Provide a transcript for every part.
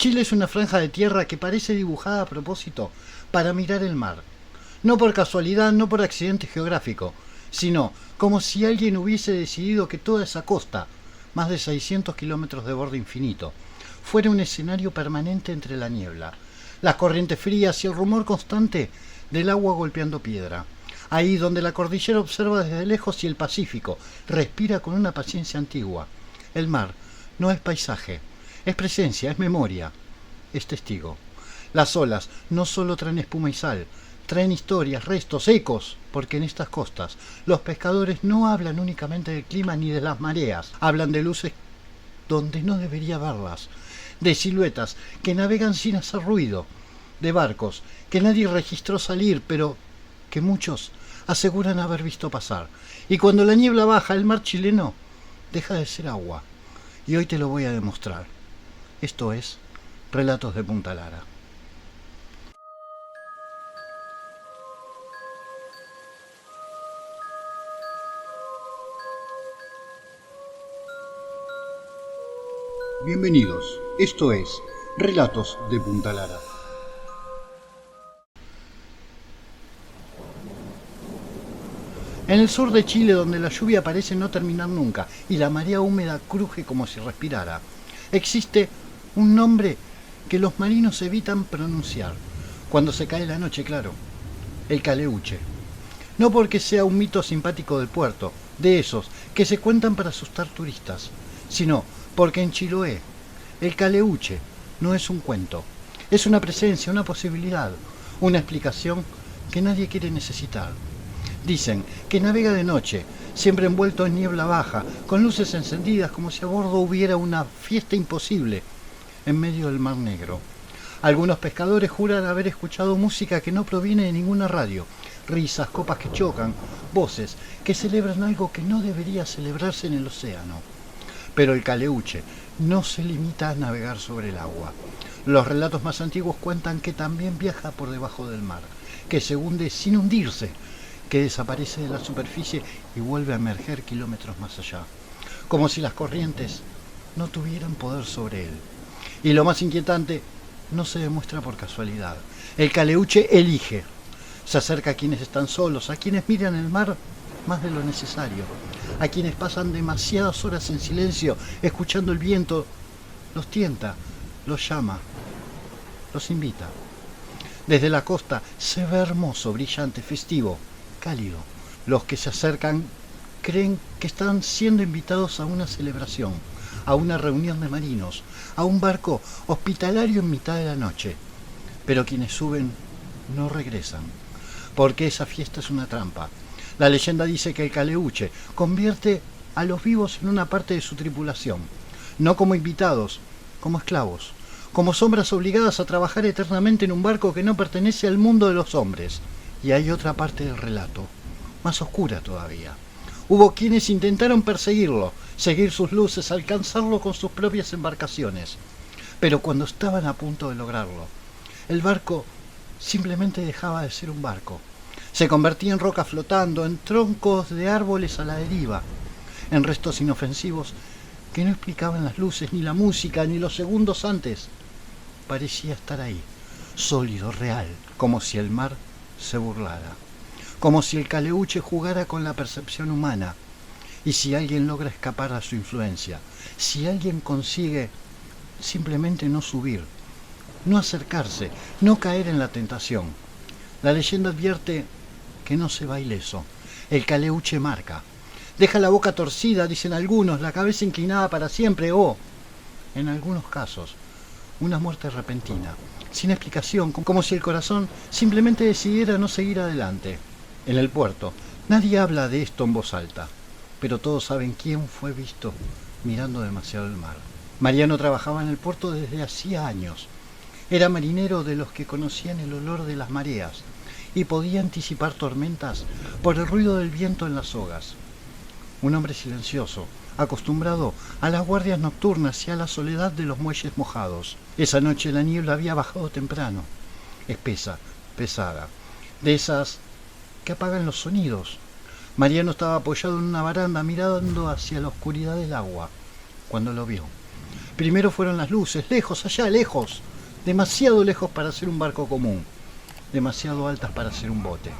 Chile es una franja de tierra que parece dibujada a propósito para mirar el mar. No por casualidad, no por accidente geográfico, sino como si alguien hubiese decidido que toda esa costa, más de 600 kilómetros de borde infinito, fuera un escenario permanente entre la niebla, las corrientes frías y el rumor constante del agua golpeando piedra. Ahí donde la cordillera observa desde lejos y el Pacífico respira con una paciencia antigua. El mar no es paisaje, es presencia, es memoria, es testigo. Las olas no solo traen espuma y sal, traen historias, restos, ecos, porque en estas costas los pescadores no hablan únicamente del clima ni de las mareas, hablan de luces donde no debería verlas, de siluetas que navegan sin hacer ruido, de barcos que nadie registró salir, pero que muchos aseguran haber visto pasar. Y cuando la niebla baja, el mar chileno deja de ser agua. Y hoy te lo voy a demostrar. Esto es Relatos de Punta Lara. Bienvenidos, esto es Relatos de Punta Lara. En el sur de Chile, donde la lluvia parece no terminar nunca y la marea húmeda cruje como si respirara, existe un nombre que los marinos evitan pronunciar, cuando se cae la noche, claro: el caleuche. No porque sea un mito simpático del puerto, de esos que se cuentan para asustar turistas, sino porque en Chiloé el caleuche no es un cuento, es una presencia, una posibilidad, una explicación que nadie quiere necesitar. Dicen que navega de noche, siempre envuelto en niebla baja, con luces encendidas como si a bordo hubiera una fiesta imposible en medio del Mar Negro. Algunos pescadores juran haber escuchado música que no proviene de ninguna radio, risas, copas que chocan, voces que celebran algo que no debería celebrarse en el océano. Pero el caleuche no se limita a navegar sobre el agua. Los relatos más antiguos cuentan que también viaja por debajo del mar, que se hunde sin hundirse, que desaparece de la superficie y vuelve a emerger kilómetros más allá, como si las corrientes no tuvieran poder sobre él. Y lo más inquietante, no se demuestra por casualidad. El caleuche elige. Se acerca a quienes están solos, a quienes miran el mar más de lo necesario, a quienes pasan demasiadas horas en silencio, escuchando el viento. Los tienta, los llama, los invita. Desde la costa se ve hermoso, brillante, festivo, cálido. Los que se acercan creen que están siendo invitados a una celebración, a una reunión de marinos, a un barco hospitalario en mitad de la noche. Pero quienes suben no regresan, porque esa fiesta es una trampa. La leyenda dice que el caleuche convierte a los vivos en una parte de su tripulación, no como invitados, como esclavos, como sombras obligadas a trabajar eternamente en un barco que no pertenece al mundo de los hombres. Y hay otra parte del relato, más oscura todavía. Hubo quienes intentaron perseguirlo, seguir sus luces, alcanzarlo con sus propias embarcaciones. Pero cuando estaban a punto de lograrlo, el barco simplemente dejaba de ser un barco. Se convertía en roca flotando, en troncos de árboles a la deriva, en restos inofensivos que no explicaban las luces, ni la música, ni los segundos antes. Parecía estar ahí, sólido, real, como si el mar se burlara, como si el caleuche jugara con la percepción humana. Y si alguien logra escapar a su influencia, si alguien consigue simplemente no subir, no acercarse, no caer en la tentación, la leyenda advierte que no se va ileso. El caleuche marca, deja la boca torcida, dicen algunos, la cabeza inclinada para siempre, o, en algunos casos, una muerte repentina, sin explicación, como si el corazón simplemente decidiera no seguir adelante. En el puerto, nadie habla de esto en voz alta, pero todos saben quién fue visto mirando demasiado el mar. Mariano trabajaba en el puerto desde hacía años. Era marinero de los que conocían el olor de las mareas y podía anticipar tormentas por el ruido del viento en las sogas. Un hombre silencioso, acostumbrado a las guardias nocturnas y a la soledad de los muelles mojados. Esa noche la niebla había bajado temprano, espesa, pesada, de esas que apagan los sonidos. Mariano estaba apoyado en una baranda mirando hacia la oscuridad del agua cuando lo vio. Primero fueron las luces, lejos, allá, lejos, demasiado lejos para ser un barco común, demasiado altas para ser un bote.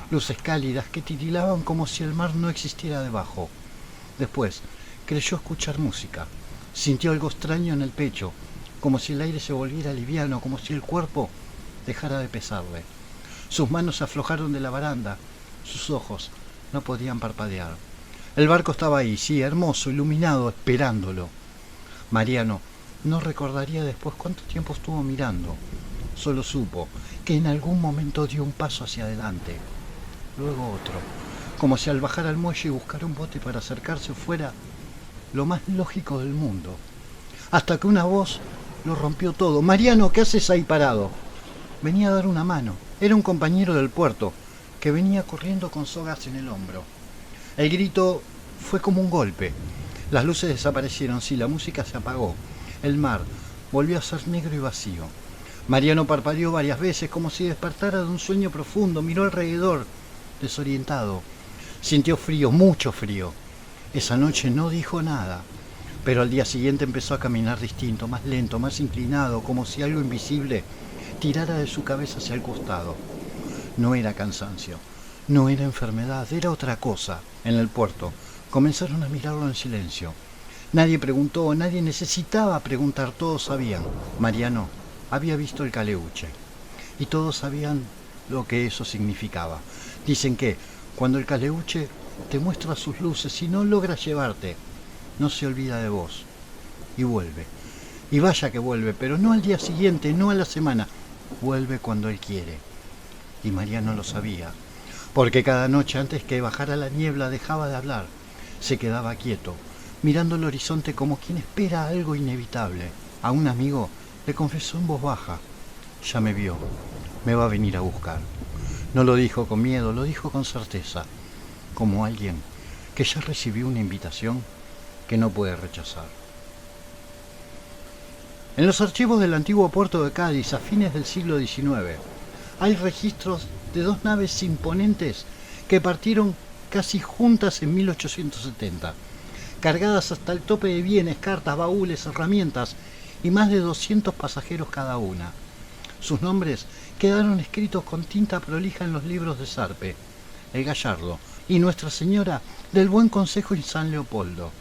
Luces cálidas que titilaban como si el mar no existiera debajo. Después, creyó escuchar música. Sintió algo extraño en el pecho, como si el aire se volviera liviano, como si el cuerpo dejara de pesarle. Sus manos se aflojaron de la baranda, sus ojos no podían parpadear. El barco estaba ahí, sí, hermoso, iluminado, esperándolo. Mariano no recordaría después cuánto tiempo estuvo mirando. Solo supo que en algún momento dio un paso hacia adelante, luego otro, como si al bajar al muelle y buscar un bote para acercarse fuera lo más lógico del mundo. Hasta que una voz lo rompió todo. «Mariano, ¿qué haces ahí parado?» Venía a dar una mano. Era un compañero del puerto, que venía corriendo con sogas en el hombro. El grito fue como un golpe. Las luces desaparecieron, sí, la música se apagó. El mar volvió a ser negro y vacío. Mariano parpadeó varias veces como si despertara de un sueño profundo. Miró alrededor, desorientado. Sintió frío, mucho frío. Esa noche no dijo nada, pero al día siguiente empezó a caminar distinto, más lento, más inclinado, como si algo invisible tirara de su cabeza hacia el costado. No era cansancio, no era enfermedad, era otra cosa. En el puerto comenzaron a mirarlo en silencio. Nadie preguntó, nadie necesitaba preguntar, todos sabían. Mariano había visto el caleuche y todos sabían lo que eso significaba. Dicen que cuando el caleuche te muestra sus luces y no logra llevarte, no se olvida de vos y vuelve. Y vaya que vuelve, pero no al día siguiente, no a la semana, vuelve cuando él quiere. Y Mariano lo sabía, porque cada noche antes que bajara la niebla dejaba de hablar, se quedaba quieto, mirando el horizonte como quien espera algo inevitable. A un amigo le confesó en voz baja: «Ya me vio, me va a venir a buscar». No lo dijo con miedo, lo dijo con certeza, como alguien que ya recibió una invitación que no puede rechazar. En los archivos del antiguo puerto de Cádiz, a fines del siglo XIX, hay registros de dos naves imponentes que partieron casi juntas en 1870, cargadas hasta el tope de bienes, cartas, baúles, herramientas y más de 200 pasajeros cada una. Sus nombres quedaron escritos con tinta prolija en los libros de Sarpe, el Gallardo y Nuestra Señora del Buen Consejo en San Leopoldo.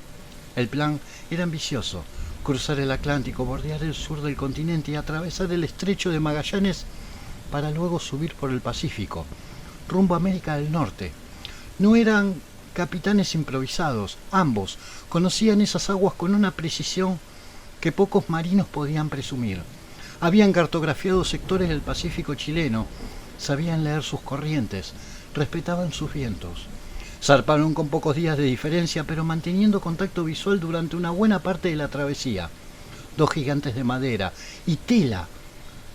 El plan era ambicioso: cruzar el Atlántico, bordear el sur del continente y atravesar el estrecho de Magallanes para luego subir por el Pacífico, rumbo a América del Norte. No eran capitanes improvisados, ambos conocían esas aguas con una precisión que pocos marinos podían presumir. Habían cartografiado sectores del Pacífico chileno, sabían leer sus corrientes, respetaban sus vientos. Zarparon con pocos días de diferencia, pero manteniendo contacto visual durante una buena parte de la travesía. Dos gigantes de madera y tela,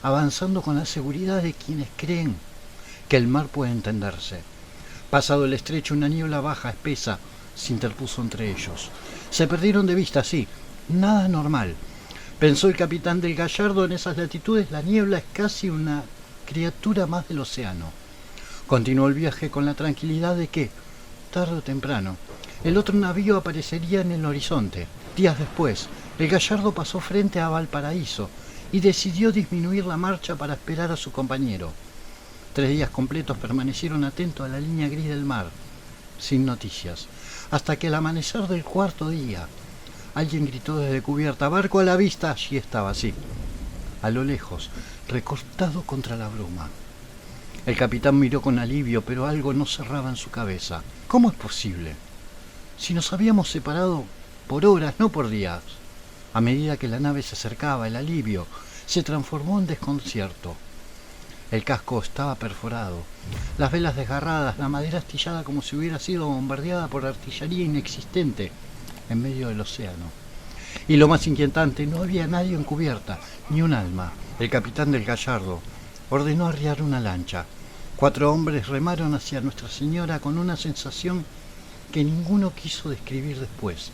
avanzando con la seguridad de quienes creen que el mar puede entenderse. Pasado el estrecho, una niebla baja, espesa, se interpuso entre ellos. Se perdieron de vista, sí, nada normal. Pensó el capitán del Gallardo: en esas latitudes la niebla es casi una criatura más del océano. Continuó el viaje con la tranquilidad de que, tarde o temprano, el otro navío aparecería en el horizonte. Días después, el Gallardo pasó frente a Valparaíso y decidió disminuir la marcha para esperar a su compañero. 3 días completos permanecieron atentos a la línea gris del mar, sin noticias, hasta que al amanecer del 4.º día, alguien gritó desde cubierta: «¡Barco a la vista!». Allí estaba, así, a lo lejos, recortado contra la bruma. El capitán miró con alivio, pero algo no cerraba en su cabeza. ¿Cómo es posible? Si nos habíamos separado por horas, no por días. A medida que la nave se acercaba, el alivio se transformó en desconcierto. El casco estaba perforado, las velas desgarradas, la madera astillada como si hubiera sido bombardeada por artillería inexistente en medio del océano. Y lo más inquietante, no había nadie en cubierta, ni un alma. El capitán del Gallardo ordenó arriar una lancha. 4 hombres remaron hacia Nuestra Señora con una sensación que ninguno quiso describir después.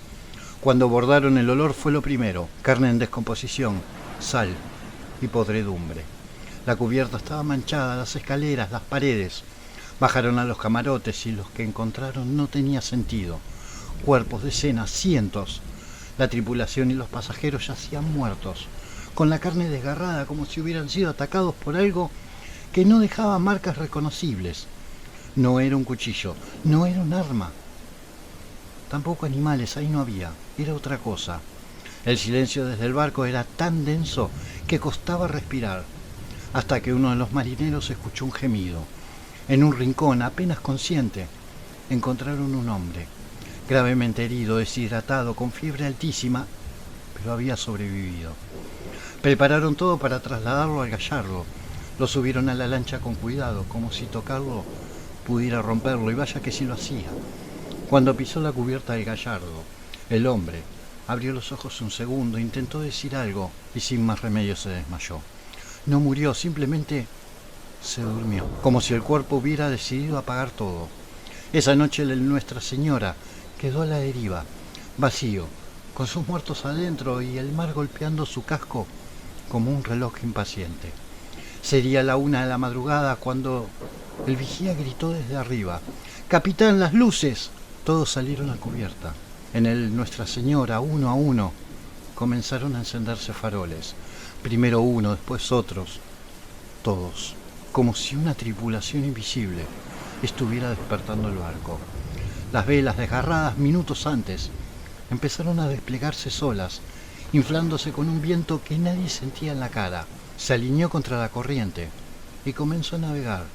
Cuando bordaron, el olor fue lo primero: carne en descomposición, sal y podredumbre. La cubierta estaba manchada, las escaleras, las paredes. Bajaron a los camarotes y los que encontraron no tenía sentido. Cuerpos, decenas, cientos. La tripulación y los pasajeros yacían muertos, con la carne desgarrada como si hubieran sido atacados por algo que no dejaba marcas reconocibles. No era un cuchillo, no era un arma. Tampoco animales, ahí no había, era otra cosa. El silencio desde el barco era tan denso que costaba respirar, hasta que uno de los marineros escuchó un gemido. En un rincón, apenas consciente, encontraron un hombre, gravemente herido, deshidratado, con fiebre altísima, pero había sobrevivido. Prepararon todo para trasladarlo al Gallardo. Lo subieron a la lancha con cuidado, como si tocarlo pudiera romperlo, y vaya que sí lo hacía. Cuando pisó la cubierta del Gallardo, el hombre abrió los ojos un segundo, intentó decir algo y sin más remedio se desmayó. No murió, simplemente se durmió, como si el cuerpo hubiera decidido apagar todo. Esa noche Nuestra Señora quedó a la deriva, vacío, con sus muertos adentro y el mar golpeando su casco como un reloj impaciente. Sería la 1 de la madrugada cuando el vigía gritó desde arriba: «¡Capitán, las luces!». Todos salieron a cubierta. En el Nuestra Señora, uno a uno, comenzaron a encenderse faroles. Primero uno, después otros. Todos, como si una tripulación invisible estuviera despertando el barco. Las velas, desgarradas minutos antes, empezaron a desplegarse solas, inflándose con un viento que nadie sentía en la cara. Se alineó contra la corriente y comenzó a navegar.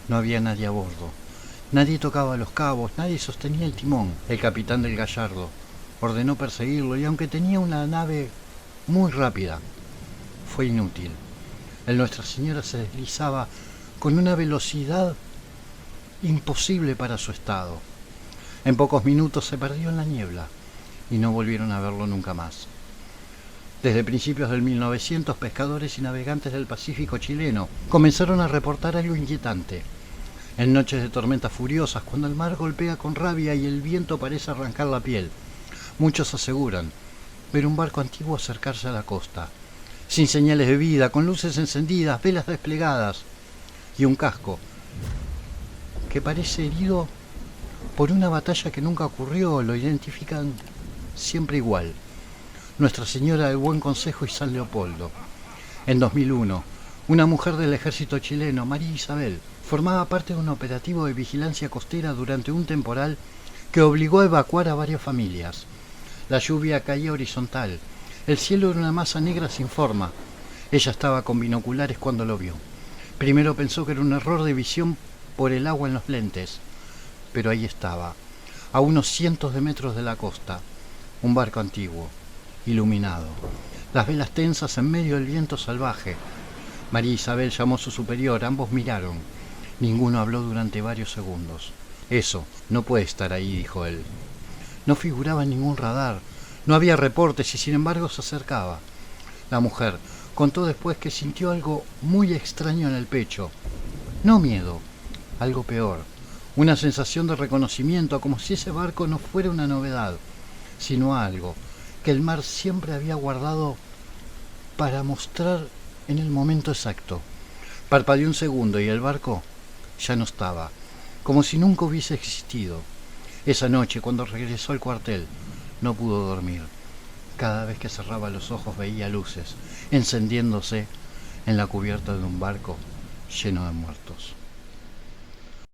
No había nadie a bordo. Nadie tocaba los cabos, nadie sostenía el timón. El capitán del Gallardo ordenó perseguirlo y aunque tenía una nave muy rápida, fue inútil. El Nuestra Señora se deslizaba con una velocidad imposible para su estado. En pocos minutos se perdió en la niebla y no volvieron a verlo nunca más. Desde principios del 1900, pescadores y navegantes del Pacífico chileno comenzaron a reportar algo inquietante. En noches de tormentas furiosas, cuando el mar golpea con rabia y el viento parece arrancar la piel, muchos aseguran ver un barco antiguo acercarse a la costa, sin señales de vida, con luces encendidas, velas desplegadas y un casco que parece herido por una batalla que nunca ocurrió. Lo identifican siempre igual: Nuestra Señora del Buen Consejo y San Leopoldo. En 2001, una mujer del ejército chileno, María Isabel, formaba parte de un operativo de vigilancia costera durante un temporal que obligó a evacuar a varias familias. La lluvia caía horizontal, el cielo era una masa negra sin forma. Ella estaba con binoculares cuando lo vio. Primero pensó que era un error de visión por el agua en los lentes, pero ahí estaba, a unos cientos de metros de la costa, un barco antiguo, iluminado, las velas tensas en medio del viento salvaje. María Isabel llamó a su superior, ambos miraron. Ninguno habló durante varios segundos. «Eso no puede estar ahí», dijo él. No figuraba en ningún radar, no había reportes y sin embargo se acercaba. La mujer contó después que sintió algo muy extraño en el pecho. No miedo, algo peor, una sensación de reconocimiento, como si ese barco no fuera una novedad, sino algo que el mar siempre había guardado para mostrar en el momento exacto. Parpadeó un segundo y el barco ya no estaba, como si nunca hubiese existido. Esa noche, cuando regresó al cuartel, no pudo dormir. Cada vez que cerraba los ojos veía luces encendiéndose en la cubierta de un barco lleno de muertos.